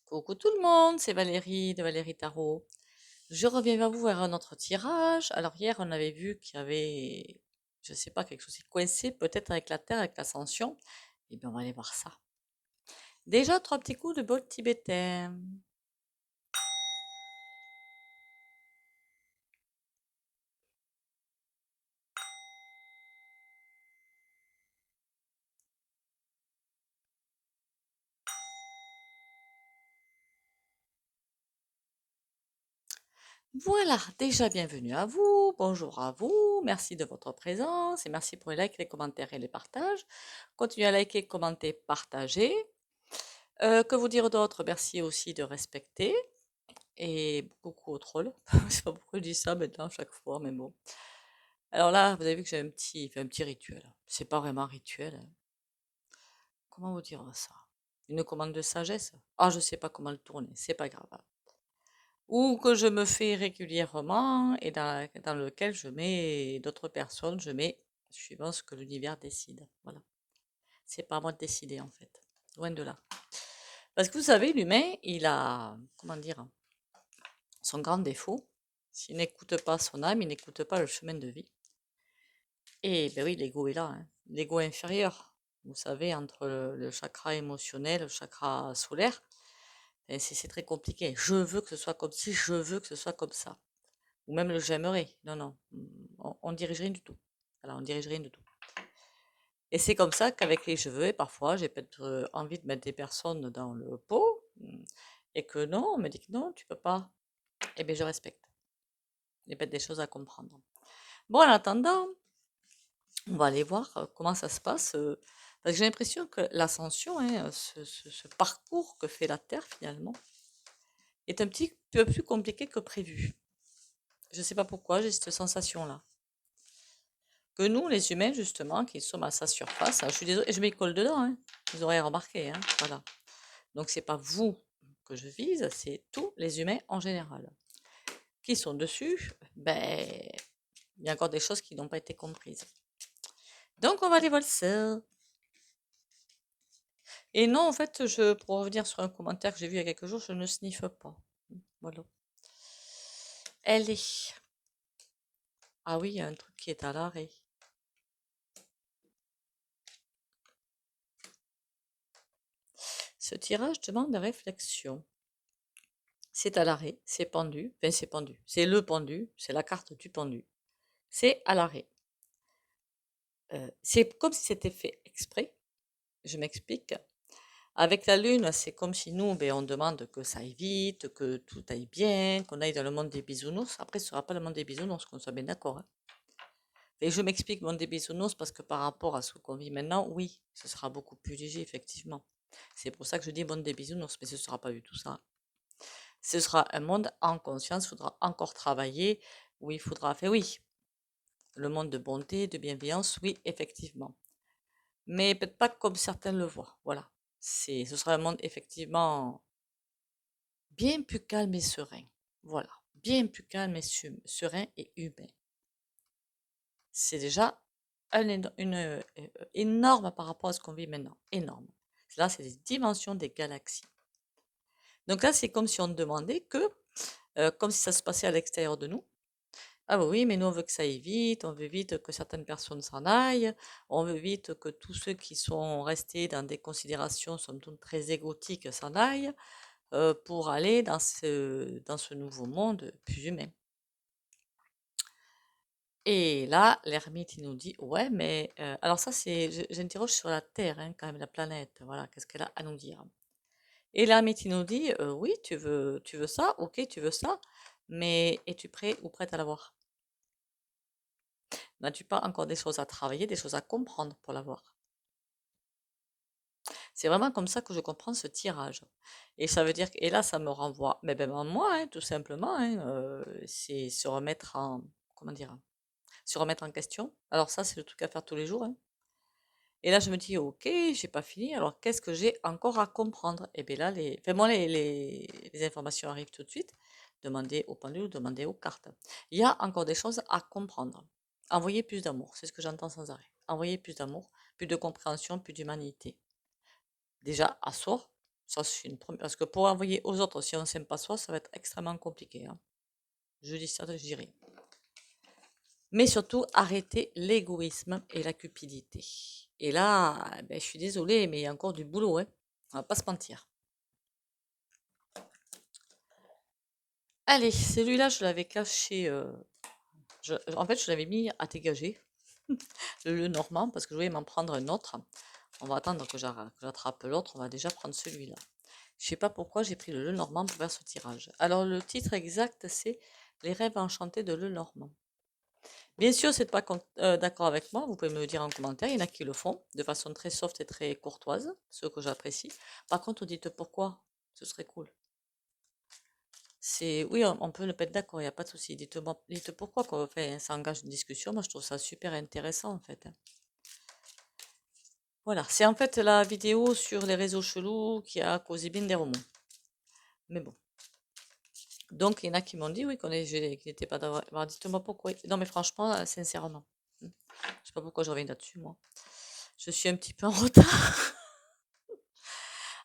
Coucou tout le monde, c'est Valérie de Valérie Tarot. Je reviens vers vous vers un autre tirage. Alors hier, on avait vu qu'il y avait, je sais pas, quelque chose qui coinçait peut-être avec la Terre, avec l'ascension. Eh bien, on va aller voir ça. Déjà, trois petits coups de bol tibétain. Voilà, déjà bienvenue à vous, bonjour à vous, merci de votre présence et merci pour les likes, les commentaires et les partages. Continuez à liker, commenter, partager. Que vous dire d'autre? Merci aussi de respecter. Et beaucoup au troll. Je sais pas pourquoi je dis ça maintenant chaque fois, mais bon. Alors là, vous avez vu que j'ai un petit rituel. C'est pas vraiment un rituel, hein. Comment vous dire ça? Une commande de sagesse? Ah, je sais pas comment le tourner, c'est pas grave. Ou que je me fais régulièrement et dans lequel je mets d'autres personnes, je mets suivant ce que l'univers décide. Voilà. C'est pas à moi de décider en fait. Loin de là. Parce que vous savez, l'humain, il a, comment dire, son grand défaut. S'il n'écoute pas son âme, il n'écoute pas le chemin de vie. Et ben oui, l'ego est là, hein. L'ego inférieur. Vous savez, entre le chakra émotionnel, le chakra solaire, ben c'est très compliqué. Je veux que ce soit comme ci, je veux que ce soit comme ça. Ou même le j'aimerais. Non, non, on dirige rien du tout. Voilà, on dirige rien du tout. Et c'est comme ça qu'avec les cheveux, parfois, j'ai peut-être envie de mettre des personnes dans le pot, et que non, on me dit que non, tu peux pas. Eh bien, je respecte. Il y a peut-être des choses à comprendre. Bon, en attendant, on va aller voir comment ça se passe. Parce que j'ai l'impression que l'ascension, hein, ce parcours que fait la Terre finalement, est un petit peu plus compliqué que prévu. Je ne sais pas pourquoi, j'ai cette sensation-là. Que nous, les humains, justement, qui sommes à sa surface, je suis désolée, je m'y colle dedans, hein, vous aurez remarqué, hein, voilà. Donc c'est pas vous que je vise, c'est tous les humains en général. Qui sont dessus, ben, il y a encore des choses qui n'ont pas été comprises. Donc on va aller voir ça. Et non, en fait, pour revenir sur un commentaire que j'ai vu il y a quelques jours, je ne sniffe pas. Voilà. Elle est. Ah oui, il y a un truc qui est à l'arrêt. Ce tirage demande de réflexion. C'est à l'arrêt, c'est pendu, enfin c'est pendu, c'est le pendu, c'est la carte du pendu. C'est à l'arrêt. C'est comme si c'était fait exprès. Je m'explique. Avec la lune, c'est comme si nous, ben, on demande que ça aille vite, que tout aille bien, qu'on aille dans le monde des bisounours. Après, ce ne sera pas le monde des bisounours, qu'on soit bien d'accord, hein. Et je m'explique mon des bisounours parce que par rapport à ce qu'on vit maintenant, oui, ce sera beaucoup plus léger, effectivement. C'est pour ça que je dis monde des bisounours, mais ce ne sera pas du tout ça. Ce sera un monde en conscience, il faudra encore travailler, où il faudra faire, oui, le monde de bonté, de bienveillance, oui, effectivement. Mais peut-être pas comme certains le voient, voilà. Ce sera un monde effectivement bien plus calme et serein. Voilà, bien plus calme et serein et humain. C'est déjà une énorme par rapport à ce qu'on vit maintenant. Énorme. Là, c'est des dimensions des galaxies. Donc là, c'est comme si on demandait que, comme si ça se passait à l'extérieur de nous. Ah bah oui, mais nous, on veut que ça aille vite, on veut vite que certaines personnes s'en aillent, on veut vite que tous ceux qui sont restés dans des considérations, somme toute très égotiques, s'en aillent, pour aller dans ce nouveau monde plus humain. Et là, l'ermite, il nous dit, ouais, mais alors ça, j'interroge sur la Terre, hein, quand même, la planète, voilà, qu'est-ce qu'elle a à nous dire. Et l'ermite, il nous dit, oui, tu veux ça, ok, tu veux ça, mais es-tu prêt ou prête à l'avoir? N'as-tu pas encore des choses à travailler, des choses à comprendre pour l'avoir? C'est vraiment comme ça que je comprends ce tirage. Et ça veut dire et là, ça me renvoie, mais ben, à moi, hein, tout simplement, hein, c'est se remettre en, comment dire, se remettre en question. Alors ça, c'est le truc à faire tous les jours, hein. Et là, je me dis, ok, j'ai pas fini, alors qu'est-ce que j'ai encore à comprendre? Et bien là, enfin, moi, les informations arrivent tout de suite. Demandez au pendule, demandez aux cartes. Il y a encore des choses à comprendre. Envoyez plus d'amour, c'est ce que j'entends sans arrêt. Envoyez plus d'amour, plus de compréhension, plus d'humanité. Déjà, à soi, Ça, c'est une première. Parce que pour envoyer aux autres, si on ne s'aime pas soi, ça va être extrêmement compliqué, hein. Je dis ça, je dirais. Mais surtout, arrêter l'égoïsme et la cupidité. Et là, ben, je suis désolée, mais il y a encore du boulot, hein. On va pas se mentir. Allez, celui-là, je l'avais caché. En fait, je l'avais mis à dégager, le normand, parce que je voulais m'en prendre un autre. On va attendre que j'attrape l'autre. On va déjà prendre celui-là. Je sais pas pourquoi j'ai pris le Lenormand pour faire ce tirage. Alors, le titre exact, c'est Les rêves enchantés de Lenormand. Bien sûr, si vous n'êtes pas d'accord avec moi, vous pouvez me le dire en commentaire. Il y en a qui le font de façon très soft et très courtoise, ce que j'apprécie. Par contre, dites pourquoi, ce serait cool. Oui, on peut ne pas être d'accord, il n'y a pas de souci. Dites pourquoi qu'on fait, ça engage une discussion. Moi, je trouve ça super intéressant, en fait, hein. Voilà, c'est en fait la vidéo sur les réseaux chelous qui a causé bien des remous. Mais bon. Donc, il y en a qui m'ont dit, oui, qu'ils n'étaient pas d'accord. Alors, dites-moi pourquoi. Non, mais franchement, sincèrement. Je sais pas pourquoi je reviens là-dessus, moi. Je suis un petit peu en retard.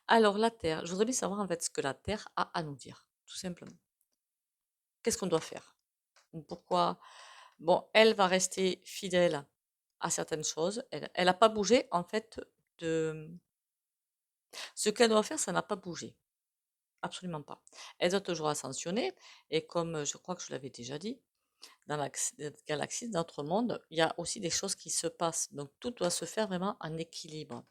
Alors, la Terre, je voudrais bien savoir en fait ce que la Terre a à nous dire, tout simplement. Qu'est-ce qu'on doit faire? Pourquoi? Bon, elle va rester fidèle à certaines choses. Elle n'a pas bougé, en fait, de... Ce qu'elle doit faire, ça n'a pas bougé. Absolument pas. Elle doit toujours ascensionner. Et comme je crois que je l'avais déjà dit, dans la galaxie, dans notre monde, il y a aussi des choses qui se passent. Donc, tout doit se faire vraiment en équilibre.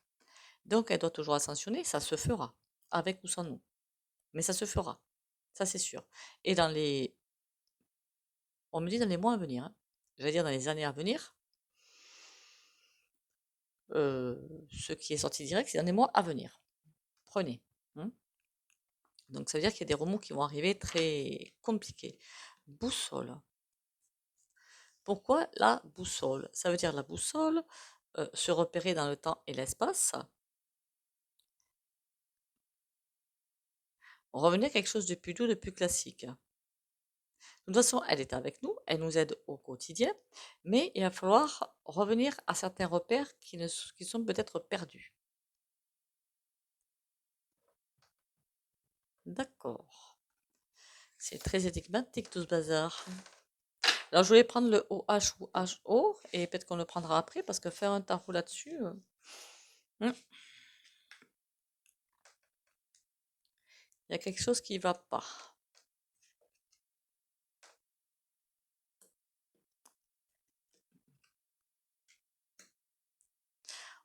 Donc, elle doit toujours ascensionner. Ça se fera, avec ou sans nous. Mais ça se fera. Ça, c'est sûr. Et on me dit dans les mois à venir, hein. J'allais dire dans les années à venir, ce qui est sorti direct, c'est dans les mois à venir. Prenez, hein. Donc, ça veut dire qu'il y a des remous qui vont arriver très compliqués. Boussole. Pourquoi la boussole? Ça veut dire la boussole, se repérer dans le temps et l'espace, revenir à quelque chose de plus doux, de plus classique. De toute façon, elle est avec nous, elle nous aide au quotidien, mais il va falloir revenir à certains repères qui sont peut-être perdus. D'accord. C'est très énigmatique tout ce bazar. Alors je voulais prendre le OH ou HO et peut-être qu'on le prendra après parce que faire un tarot là-dessus, il y a quelque chose qui va pas.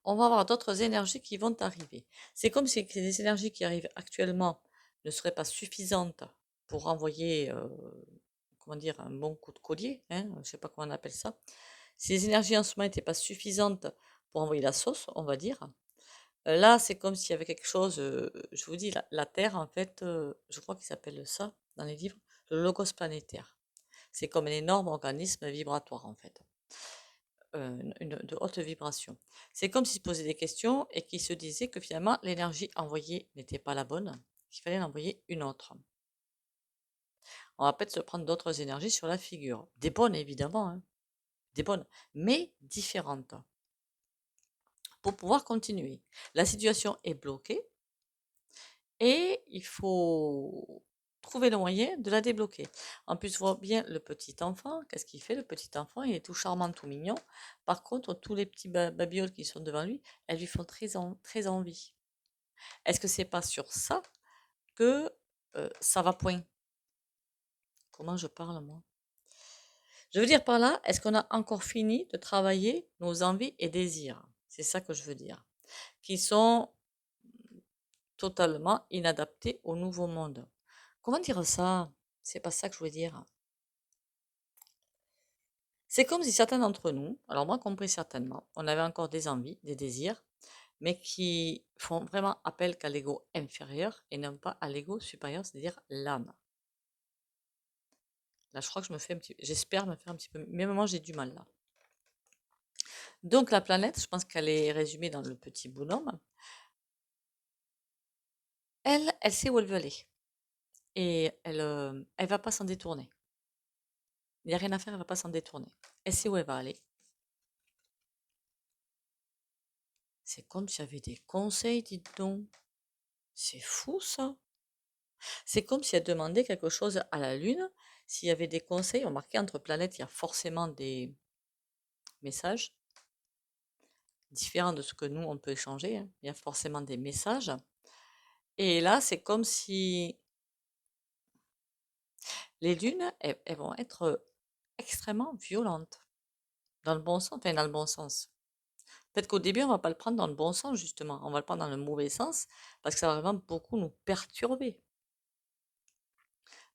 On va avoir d'autres énergies qui vont arriver. C'est comme si les énergies qui arrivent actuellement ne seraient pas suffisantes pour envoyer, comment dire, un bon coup de collier, hein, je ne sais pas comment on appelle ça. Si les énergies en ce moment n'étaient pas suffisantes pour envoyer la sauce, on va dire, là, c'est comme s'il y avait quelque chose, je vous dis, la Terre, en fait, je crois qu'il s'appelle ça dans les livres, le logos planétaire. C'est comme un énorme organisme vibratoire, en fait, de haute vibration. C'est comme s'il se posait des questions et qu'il se disait que finalement, l'énergie envoyée n'était pas la bonne, qu'il fallait en envoyer une autre. On va peut-être se prendre d'autres énergies sur la figure. Des bonnes, évidemment, hein, des bonnes, mais différentes, pour pouvoir continuer. La situation est bloquée et il faut trouver le moyen de la débloquer. En plus, voit bien le petit enfant. Qu'est-ce qu'il fait, le petit enfant? Il est tout charmant, tout mignon. Par contre, tous les petits babioles qui sont devant lui, elles lui font très envie. Est-ce que c'est pas sur ça que ça va point? Comment je parle, moi? Je veux dire par là, est-ce qu'on a encore fini de travailler nos envies et désirs? C'est ça que je veux dire. Qui sont totalement inadaptés au nouveau monde. Comment dire ça? C'est pas ça que je voulais dire. C'est comme si certains d'entre nous, alors moi compris certainement, on avait encore des envies, des désirs, mais qui font vraiment appel qu'à l'ego inférieur et non pas à l'ego supérieur, c'est-à-dire l'âme. Là, je crois que j'espère me faire un petit peu, mais moi j'ai du mal là. Donc la planète, je pense qu'elle est résumée dans le petit bonhomme. Elle sait où elle veut aller et elle va pas s'en détourner. Il n'y a rien à faire, elle va pas s'en détourner. Elle sait où elle va aller. C'est comme si j'avais des conseils, dites donc. C'est fou ça. C'est comme si elle demandait quelque chose à la Lune. S'il y avait des conseils, on marquait entre planètes, il y a forcément des messages différents de ce que nous, on peut échanger, hein. Il y a forcément des messages. Et là, c'est comme si les lunes, elles vont être extrêmement violentes. Dans le bon sens, enfin dans le bon sens. Peut-être qu'au début, on va pas le prendre dans le bon sens, justement. On va le prendre dans le mauvais sens, parce que ça va vraiment beaucoup nous perturber.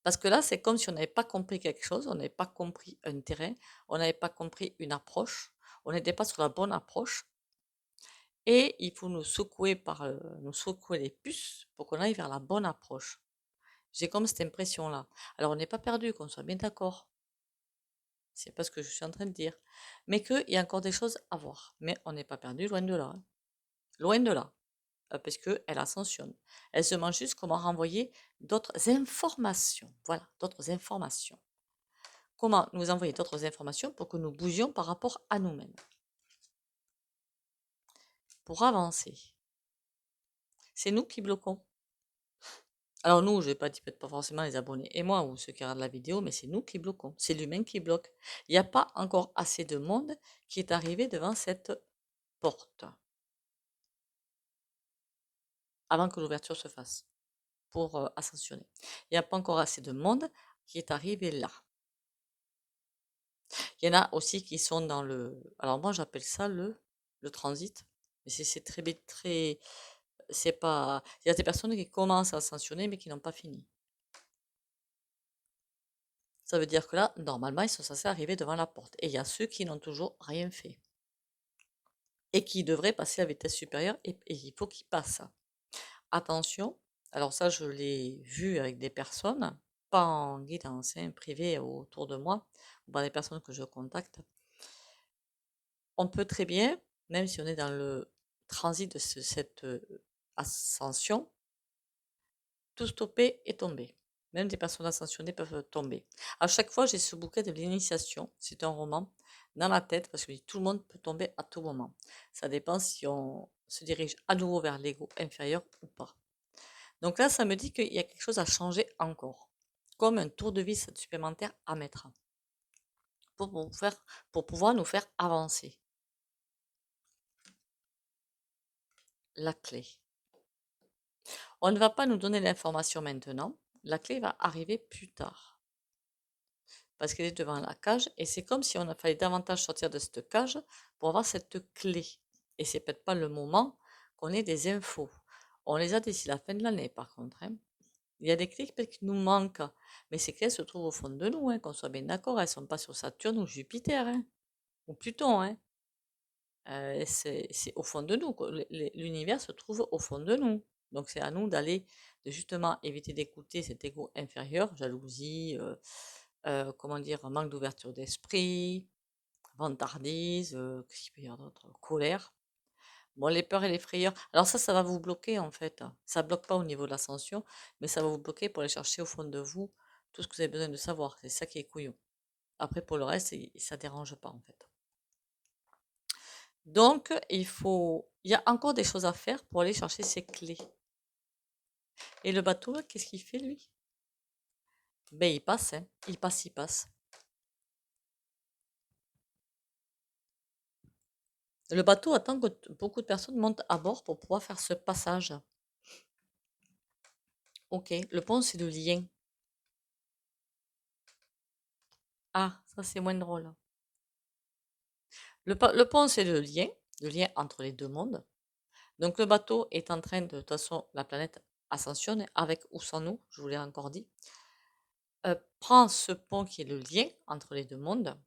Parce que là, c'est comme si on n'avait pas compris quelque chose, on n'avait pas compris un terrain, on n'avait pas compris une approche, on n'était pas sur la bonne approche, et il faut nous secouer les puces pour qu'on aille vers la bonne approche. J'ai comme cette impression-là. Alors, on n'est pas perdu, qu'on soit bien d'accord. C'est pas ce que je suis en train de dire. Mais qu'il y a encore des choses à voir. Mais on n'est pas perdu, loin de là, hein. Loin de là. Parce qu'elle ascensionne. Elle se demande juste comment renvoyer d'autres informations. Voilà, d'autres informations. Comment nous envoyer d'autres informations pour que nous bougions par rapport à nous-mêmes. Pour avancer. C'est nous qui bloquons. Alors nous, je vais pas dire peut-être pas forcément les abonnés et moi ou ceux qui regardent la vidéo, mais c'est nous qui bloquons. C'est l'humain qui bloque. Il n'y a pas encore assez de monde qui est arrivé devant cette porte avant que l'ouverture se fasse pour ascensionner. Il n'y a pas encore assez de monde qui est arrivé là. Il y en a aussi qui sont dans le... Alors moi, j'appelle ça le transit. Mais c'est très, très... C'est pas... Il y a des personnes qui commencent à ascensionner mais qui n'ont pas fini. Ça veut dire que là, normalement, ils sont censés arriver devant la porte. Et il y a ceux qui n'ont toujours rien fait. Et qui devraient passer à vitesse supérieure et il faut qu'ils passent. Attention, alors ça, je l'ai vu avec des personnes, pas en guidance, hein, privé autour de moi, ou par des personnes que je contacte. On peut très bien, même si on est dans le transit de cette ascension, tout stopper et tomber. Même des personnes ascensionnées peuvent tomber. À chaque fois, j'ai ce bouquet de l'initiation. C'est un roman dans la tête parce que tout le monde peut tomber à tout moment. Ça dépend si on se dirige à nouveau vers l'ego inférieur ou pas. Donc là, ça me dit qu'il y a quelque chose à changer encore. Comme un tour de vis supplémentaire à mettre pour pouvoir nous faire avancer. La clé. On ne va pas nous donner l'information maintenant. La clé va arriver plus tard. Parce qu'elle est devant la cage et c'est comme si on a fallu davantage sortir de cette cage pour avoir cette clé. Et c'est peut-être pas le moment qu'on ait des infos. On les a d'ici la fin de l'année par contre, hein. Il y a des clés qui nous manquent, mais ces clés se trouvent au fond de nous, hein, qu'on soit bien d'accord, elles ne sont pas sur Saturne ou Jupiter, hein, ou Pluton, hein. C'est au fond de nous, l'univers se trouve au fond de nous. Donc c'est à nous d'aller, de justement éviter d'écouter cet ego inférieur, jalousie, comment dire, manque d'ouverture d'esprit, vantardise, qu'est-ce qu'il peut y avoir d'autre? Colère. Bon, les peurs et les frayeurs. Alors ça va vous bloquer en fait. Ça bloque pas au niveau de l'ascension, mais ça va vous bloquer pour aller chercher au fond de vous tout ce que vous avez besoin de savoir. C'est ça qui est couillon. Après, pour le reste, ça dérange pas en fait. Donc, il y a encore des choses à faire pour aller chercher ces clés. Et le bateau, là, qu'est-ce qu'il fait lui? Ben, il passe, hein. Il passe, il passe. Le bateau attend que beaucoup de personnes montent à bord pour pouvoir faire ce passage. Ok, le pont, c'est le lien. Ah, ça c'est moins drôle. Le pont, c'est le lien entre les deux mondes. Donc le bateau est en train de toute façon, la planète ascensionne avec ou sans nous, je vous l'ai encore dit. Prend ce pont qui est le lien entre les deux mondes,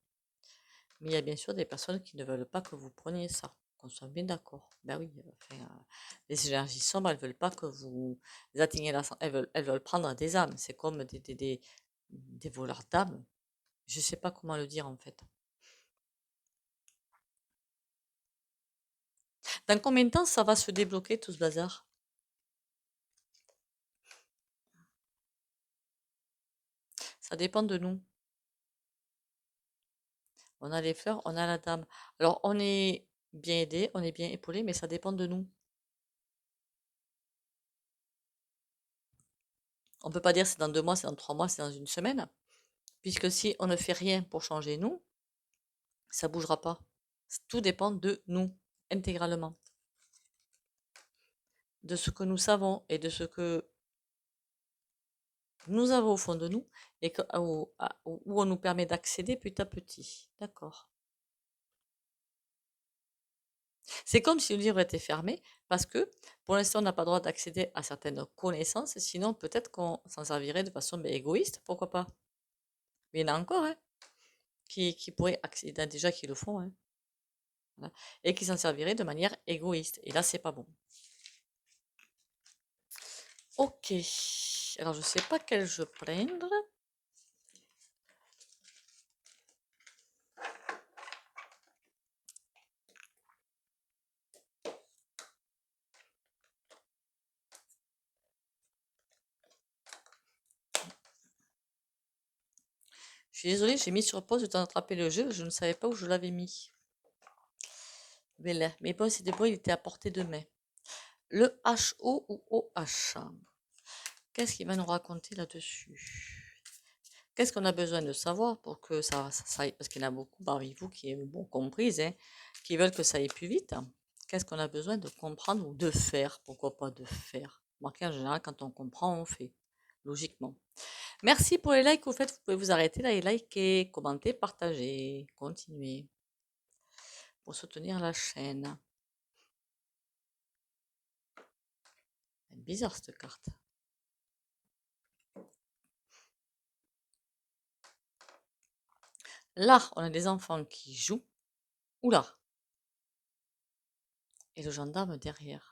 mais il y a bien sûr des personnes qui ne veulent pas que vous preniez ça, qu'on soit bien d'accord. Ben oui, enfin, les énergies sombres, elles veulent pas que vous atteigniez elles veulent prendre des âmes. C'est comme des voleurs d'âmes. Je sais pas comment le dire en fait. Dans combien de temps ça va se débloquer tout ce bazar? Ça dépend de nous. On a les fleurs, on a la dame. Alors on est bien aidé, on est bien épaulé, mais ça dépend de nous. On ne peut pas dire c'est dans 2 mois, c'est dans 3 mois, c'est dans une semaine, puisque si on ne fait rien pour changer nous, ça ne bougera pas. Tout dépend de nous, intégralement, de ce que nous savons et de ce que nous avons au fond de nous et où on nous permet d'accéder petit à petit. D'accord. C'est comme si le livre était fermé parce que pour l'instant, on n'a pas le droit d'accéder à certaines connaissances, sinon peut-être qu'on s'en servirait de façon égoïste, pourquoi pas. Mais il y en a encore hein, qui pourraient accéder, il y en a déjà qui le font, hein, voilà, et qui s'en serviraient de manière égoïste. Et là, c'est pas bon. Ok, alors je sais pas quel jeu prendre. Je suis désolée, j'ai mis sur pause le temps d'attraper le jeu, je ne savais pas où je l'avais mis. Mais bon, c'était bon, il était à portée de main. Le HO ou OH. Qu'est-ce qu'il va nous raconter là-dessus? Qu'est-ce qu'on a besoin de savoir pour que ça aille? Parce qu'il y en a beaucoup parmi vous qui, bon, comprises, hein, qui veulent que ça aille plus vite. Qu'est-ce qu'on a besoin de comprendre ou de faire? Pourquoi pas de faire? Marqué en général, quand on comprend, on fait. Logiquement. Merci pour les likes. Au fait, vous pouvez vous arrêter là et liker, commenter, partager, continuer pour soutenir la chaîne. C'est bizarre cette carte. Là, on a des enfants qui jouent. Oula! Et le gendarme derrière.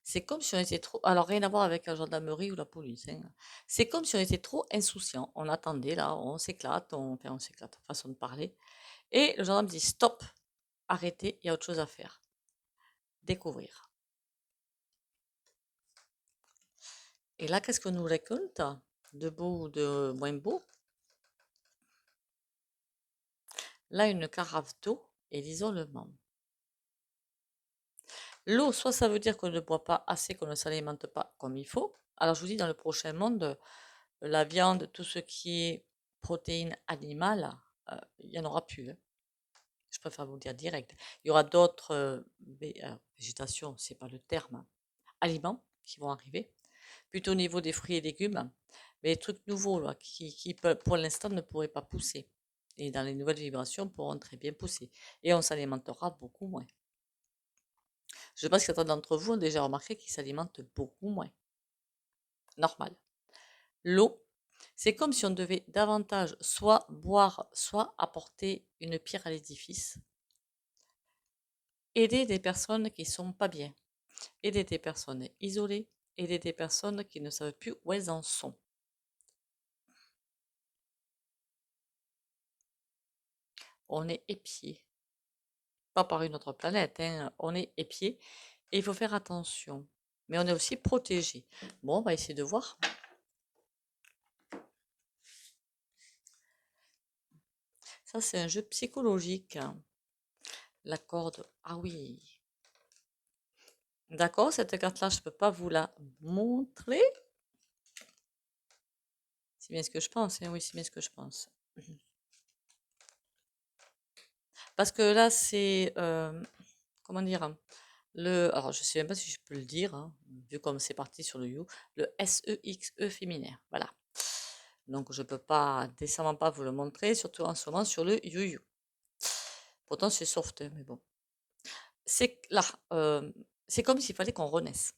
C'est comme si on était trop. Alors, rien à voir avec la gendarmerie ou la police, hein. C'est comme si on était trop insouciant. On attendait là, on s'éclate, enfin, on s'éclate, façon de parler. Et le gendarme dit stop, arrêtez, il y a autre chose à faire. Découvrir. Et là, qu'est-ce qu'on nous récolte? De beau ou de moins beau? Là, une carafe d'eau et l'isolement. L'eau, soit ça veut dire qu'on ne boit pas assez, qu'on ne s'alimente pas comme il faut. Alors, je vous dis, dans le prochain monde, la viande, tout ce qui est protéines animales, il n'y en aura plus, hein. Je préfère vous le dire direct. Il y aura d'autres végétations, c'est pas le terme, hein, aliments qui vont arriver, plutôt au niveau des fruits et légumes, mais les trucs nouveaux là, qui pour l'instant ne pourraient pas pousser. Et dans les nouvelles vibrations pourront très bien pousser. Et on s'alimentera beaucoup moins. Je pense que certains d'entre vous ont déjà remarqué qu'ils s'alimentent beaucoup moins. Normal. L'eau, c'est comme si on devait davantage soit boire, soit apporter une pierre à l'édifice. Aider des personnes qui sont pas bien. Aider des personnes isolées. Aider des personnes qui ne savent plus où elles en sont. On est épié. Pas par une autre planète, hein. On est épié. Et il faut faire attention. Mais on est aussi protégé. Bon, on va essayer de voir. Ça, c'est un jeu psychologique. La corde. Ah oui. D'accord, cette carte-là, je ne peux pas vous la montrer. C'est bien ce que je pense, hein. Oui, c'est bien ce que je pense. Parce que là, c'est, comment dire, alors je sais même pas si je peux le dire, hein, vu comme c'est parti sur le You, le SEXE féminin, voilà. Donc je peux pas, décemment pas vous le montrer, surtout en ce moment sur le You. Pourtant c'est soft, hein, mais bon. C'est là, c'est comme s'il fallait qu'on renaisse.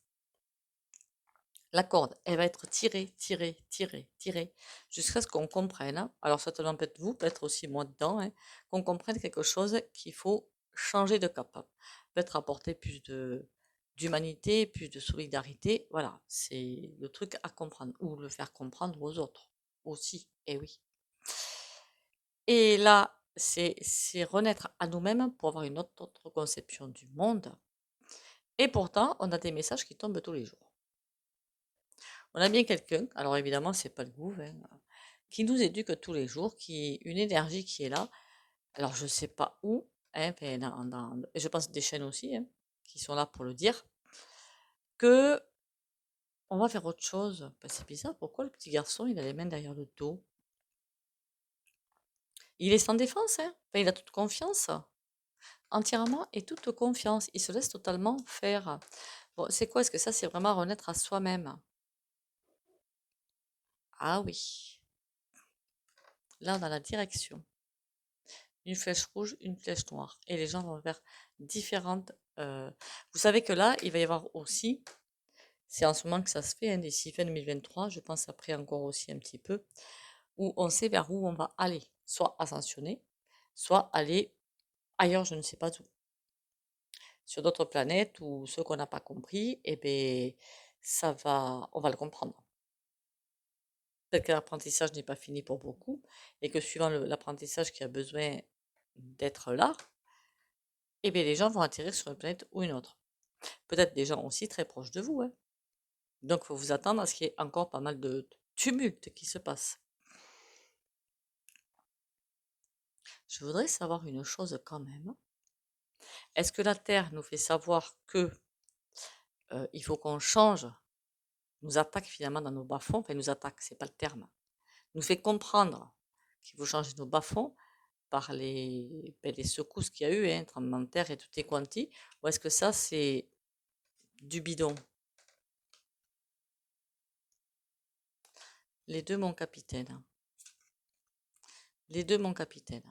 La corde, elle va être tirée, tirée, tirée, tirée, jusqu'à ce qu'on comprenne, hein. Alors certainement peut-être vous, peut-être aussi moi dedans, hein, qu'on comprenne quelque chose qu'il faut changer de cap. Peut-être apporter plus d'humanité, plus de solidarité. Voilà, c'est le truc à comprendre, ou le faire comprendre aux autres aussi, et oui. Et là, c'est renaître à nous-mêmes pour avoir une autre conception du monde. Et pourtant, on a des messages qui tombent tous les jours. On a bien quelqu'un, alors évidemment, c'est pas le gouvernement, hein, qui nous éduque tous les jours, qui une énergie qui est là. Alors, je sais pas où, hein, mais je pense des chaînes aussi, hein, qui sont là pour le dire, que On va faire autre chose. Ben, c'est bizarre, pourquoi le petit garçon, il a les mains derrière le dos? Il est sans défense, hein? Enfin, il a toute confiance. Entièrement et toute confiance. Il se laisse totalement faire. Bon, c'est quoi? Est-ce que ça, c'est vraiment renaître à soi-même? Ah oui. Là, on a la direction. Une flèche rouge, une flèche noire. Et les gens vont vers différentes. Vous savez que là, il va y avoir aussi, c'est en ce moment que ça se fait, hein, d'ici fin 2023, je pense après encore aussi un petit peu, où on sait vers où on va aller. Soit ascensionner, soit aller ailleurs, je ne sais pas où. Sur d'autres planètes ou ceux qu'on n'a pas compris, et ben on va le comprendre. Peut-être que l'apprentissage n'est pas fini pour beaucoup et que suivant l'apprentissage qui a besoin d'être là, et bien les gens vont atterrir sur une planète ou une autre. Peut-être des gens aussi très proches de vous, hein. Donc il faut vous attendre à ce qu'il y ait encore pas mal de tumulte qui se passe. Je voudrais savoir une chose quand même. Est-ce que la Terre nous fait savoir que il faut qu'on change, nous attaque finalement dans nos bas-fonds, enfin nous attaque, c'est pas le terme, nous fait comprendre qu'il faut changer nos bas-fonds par les secousses qu'il y a eu, hein, tremblement de terre et tout est quanti, ou est-ce que ça c'est du bidon? Les deux, mon capitaine. Les deux, mon capitaine.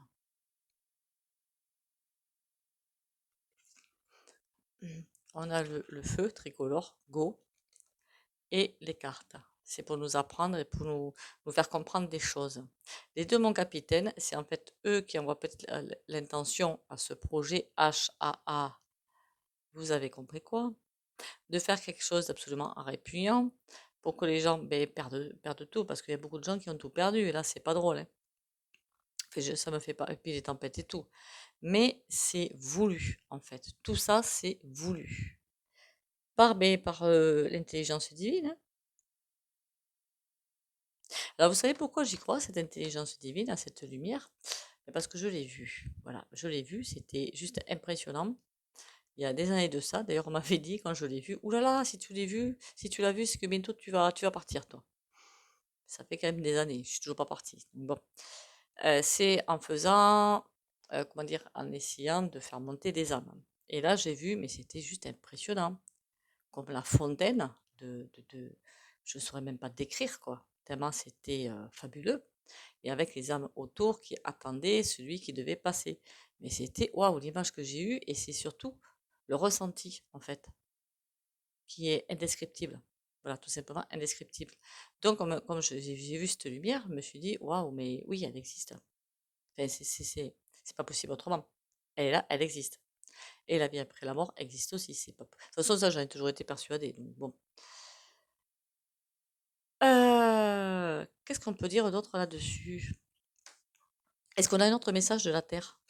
On a le feu tricolore, go, et les cartes. C'est pour nous apprendre et pour nous faire comprendre des choses. Les deux, mon capitaine, c'est en fait eux qui envoient peut-être l'intention à ce projet HAA. Vous avez compris quoi? De faire quelque chose d'absolument répugnant pour que les gens ben, perdent tout, parce qu'il y a beaucoup de gens qui ont tout perdu, et là, c'est pas drôle, hein. Enfin, ça me fait pas, et puis les tempêtes et tout. Mais c'est voulu, en fait. Tout ça, c'est voulu. Par l'intelligence divine, hein. Alors, vous savez pourquoi j'y crois, cette intelligence divine, à cette lumière? Ben, parce que je l'ai vue. Voilà, je l'ai vue, c'était juste impressionnant. Il y a des années de ça. D'ailleurs, on m'avait dit quand je l'ai vue, ouh là là, si tu l'as vu, si tu l'as vu, c'est que bientôt tu vas partir, toi. Ça fait quand même des années, je suis toujours pas partie. Bon, c'est en faisant, comment dire, en essayant de faire monter des âmes. Et là, j'ai vu, mais c'était juste impressionnant, comme la fontaine je ne saurais même pas décrire quoi, tellement c'était fabuleux. Et avec les âmes autour qui attendaient celui qui devait passer. Mais c'était waouh l'image que j'ai eue et c'est surtout le ressenti en fait qui est indescriptible. Voilà, tout simplement indescriptible. Donc, comme j'ai vu cette lumière, je me suis dit, waouh, mais oui, elle existe. Enfin, c'est pas possible autrement. Elle est là, elle existe. Et la vie après la mort existe aussi. C'est pas... De toute façon, ça, j'en ai toujours été persuadée. Donc, bon. Qu'est-ce qu'on peut dire d'autre là-dessus? Est-ce qu'on a un autre message de la Terre?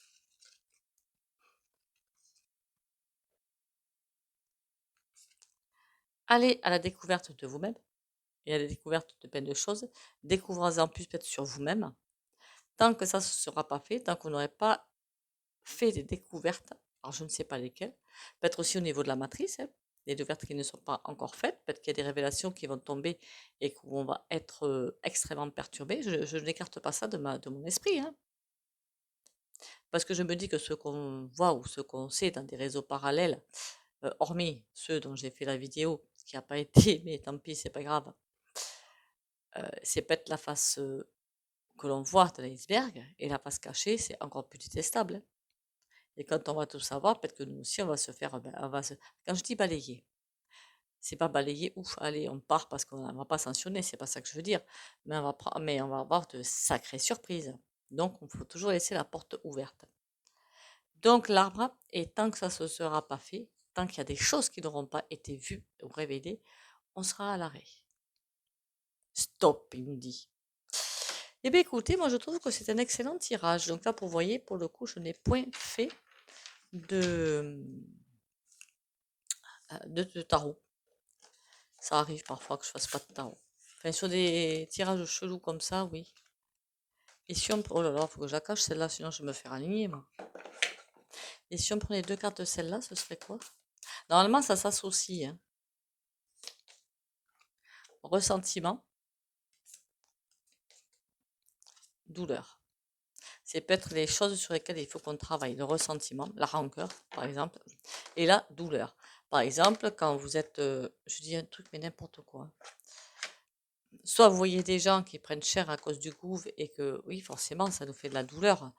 Allez à la découverte de vous-même et à la découverte de plein de choses. Découvrez-en plus peut-être sur vous-même. Tant que ça ne sera pas fait, tant qu'on n'aurait pas fait des découvertes, alors je ne sais pas lesquelles, peut-être aussi au niveau de la matrice, hein, des découvertes qui ne sont pas encore faites, peut-être qu'il y a des révélations qui vont tomber et qu'on va être extrêmement perturbé. Je n'écarte pas ça de mon esprit, hein, parce que je me dis que ce qu'on voit ou ce qu'on sait dans des réseaux parallèles, hormis ceux dont j'ai fait la vidéo, ce qui n'a pas été, mais tant pis, c'est pas grave, c'est peut-être la face que l'on voit de l'iceberg, et la face cachée, c'est encore plus détestable, hein. Et quand on va tout savoir, peut-être que nous aussi, on va se faire, ben, quand je dis balayer, c'est pas balayer, ouf, allez, on part parce qu'on ne va pas sanctionner, c'est pas ça que je veux dire. Mais on va avoir de sacrées surprises. Donc, il faut toujours laisser la porte ouverte. Donc, l'arbre, et tant que ça ne se sera pas fait, tant qu'il y a des choses qui n'auront pas été vues ou révélées, on sera à l'arrêt. Stop, il me dit. Eh bien, écoutez, moi, je trouve que c'est un excellent tirage. Donc là, vous voyez, pour le coup, je n'ai point fait de tarot. Ça arrive parfois que je fasse pas de tarot. Enfin, sur des tirages chelous comme ça, oui. Et si on... Oh là là, faut que je la cache celle-là, sinon je vais me faire aligner, moi. Et si on prenait deux cartes de celle-là, ce serait quoi? Normalement, ça s'associe, hein. ressentiment, douleur. C'est peut-être les choses sur lesquelles il faut qu'on travaille. Le ressentiment, la rancœur, par exemple, et la douleur. Par exemple, quand vous êtes, je dis un truc, mais n'importe quoi. Soit vous voyez des gens qui prennent cher à cause du gouffre et que, oui, forcément, ça nous fait de la douleur.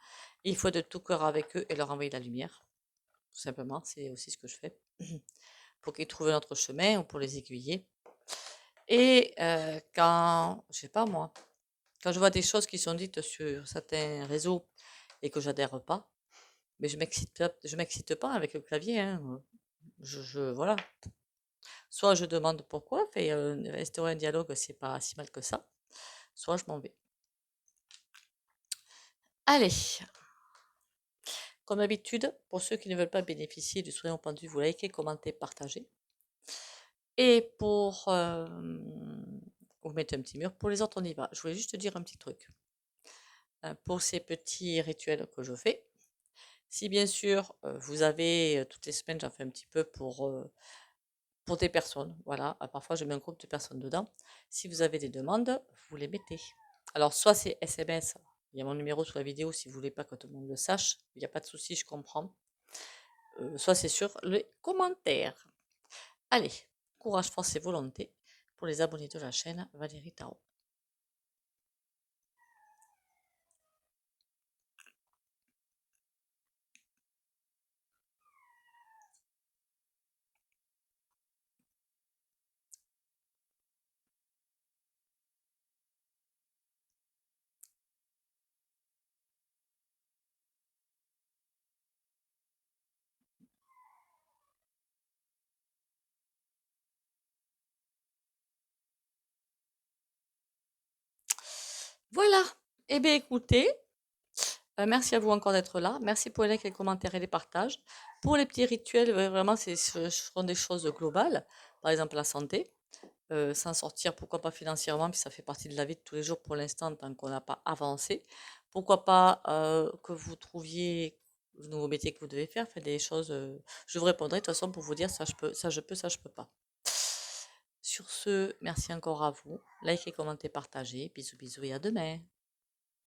Il faut de tout cœur avec eux et leur envoyer la lumière. Tout simplement, c'est aussi ce que je fais. Pour qu'ils trouvent notre chemin ou pour les aiguiller. Et quand, je sais pas moi, quand je vois des choses qui sont dites sur certains réseaux et que j'adhère pas, mais je m'excite pas avec le clavier, hein. Voilà. Soit je demande pourquoi, fait instaurer un dialogue, c'est pas si mal que ça. Soit je m'en vais. Allez, comme d'habitude, pour ceux qui ne veulent pas bénéficier du soin au pendu, vous likez, commentez, partagez. Et pour vous mettez un petit mur. Pour les autres, on y va. Je voulais juste te dire un petit truc. Pour ces petits rituels que je fais, si bien sûr vous avez toutes les semaines, j'en fais un petit peu pour des personnes. Voilà, parfois je mets un groupe de personnes dedans. Si vous avez des demandes, vous les mettez. Alors, soit c'est SMS, il y a mon numéro sous la vidéo si vous voulez pas que tout le monde le sache, il n'y a pas de souci, je comprends. Soit c'est sur les commentaires. Allez, courage, force et volonté pour les abonnés de la chaîne Valérie Tarot. Voilà. Eh bien, écoutez, merci à vous encore d'être là. Merci pour les likes, les commentaires et les partages. Pour les petits rituels, vraiment, ce seront des choses globales. Par exemple, la santé. S'en sortir, pourquoi pas financièrement, puis ça fait partie de la vie de tous les jours pour l'instant, tant qu'on n'a pas avancé. Pourquoi pas que vous trouviez de nouveaux métiers que vous devez faire, faites des choses. Je vous répondrai de toute façon pour vous dire ça je peux, ça je peux, ça je peux pas. Sur ce, merci encore à vous. Likez, commentez, partagez. Bisous, bisous et à demain.